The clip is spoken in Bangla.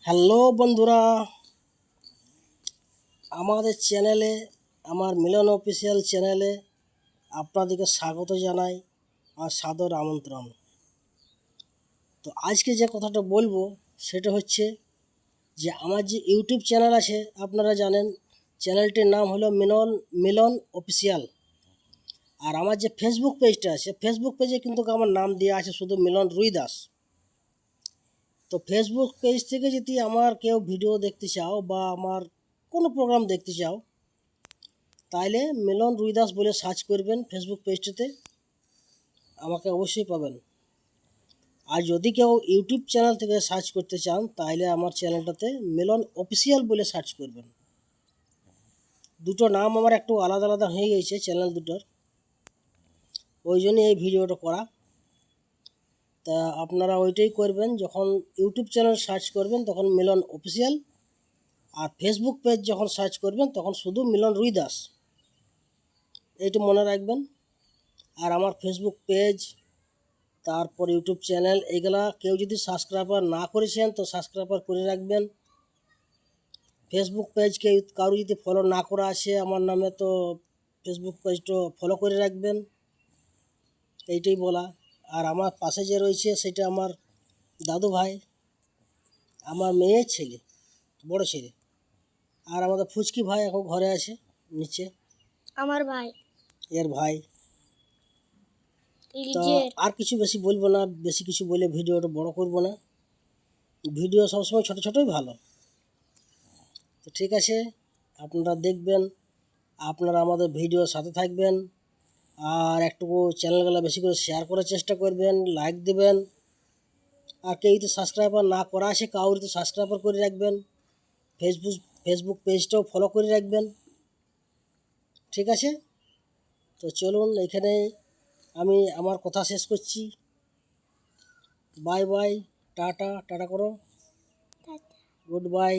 হ্যালো বন্ধুরা, আমাদের চ্যানেলে, আমার মিলন অফিসিয়াল চ্যানেলে আপনাদেরকে স্বাগত জানাই আর সাদর আমন্ত্রণ। তো আজকে যে কথাটা বলবো সেটা হচ্ছে যে আমার যে ইউটিউব চ্যানেল আছে, আপনারা জানেন চ্যানেলটির নাম হলো মিলন অফিসিয়াল। আর আমার যে ফেসবুক পেজটা আছে, ফেসবুক পেজে কিন্তু আমার নাম দেওয়া আছে শুধু মিলন রুই দাস। তো ফেসবুক পেজ থেকে যদি আমার কেউ ভিডিও দেখতে চাও বা আমার কোনো প্রোগ্রাম দেখতে চাও, তাইলে মিলন রুই দাস বলে সার্চ করবেন ফেসবুক পেজটাতে, আমাকে অবশ্যই পাবেন। আর যদি কেউ ইউটিউব চ্যানেল থেকে সার্চ করতে চান, তাহলে আমার চ্যানেলটাতে মিলন অফিসিয়াল বলে সার্চ করবেন। দুটো নাম আমার একটু আলাদা আলাদা হয়ে গেছে চ্যানেল দুটোর, ওই জন্যই এই ভিডিওটা করা। তা আপনারা ওইটাই করবেন, যখন ইউটিউব চ্যানেল সার্চ করবেন তখন মিলন অফিসিয়াল, আর ফেসবুক পেজ যখন সার্চ করবেন তখন শুধু মিলন রুই দাস, এইটা মনে রাখবেন। আর আমার ফেসবুক পেজ, তারপর ইউটিউব চ্যানেল, এগুলা কেউ যদি সাবস্ক্রাইবার না করেছেন তো সাবস্ক্রাইবার করে রাখবেন। ফেসবুক পেজ কেউ কারো যদি ফলো না করা আছে আমার নামে, তো ফেসবুক পেজটা ফলো করে রাখবেন, এইটাই বলা। আর আমার পাশে যে রয়েছে সেটা আমার দাদু ভাই, আমার মেয়ের ছেলে, বড় ছেলে। আর আমাদের ফুচকি ভাই এখন ঘরে আছে নিচে, আমার ভাই এর ভাই। তো লিজের আর কিছু বেশি বলবো না, বেশি কিছু বলে ভিডিওটা বড় করব না। ভিডিও সবসময় ছোটো ছোটোই ভালো। তো ঠিক আছে, আপনারা দেখবেন, আপনারা আমাদের ভিডিওর সাথে থাকবেন, আর একটুকু চ্যানেলগুলো বেশি করে শেয়ার করার চেষ্টা করবেন, লাইক দেবেন। আর কেউ তো সাবস্ক্রাইবার না করা আছে, কাউরি তো সাবস্ক্রাইবার করে রাখবেন। ফেসবুক পেজটাও ফলো করে রাখবেন। ঠিক আছে, তো চলুন এখানে আমি আমার কথা শেষ করছি। বাই বাই, টাটা টাটা করো, গুড বাই।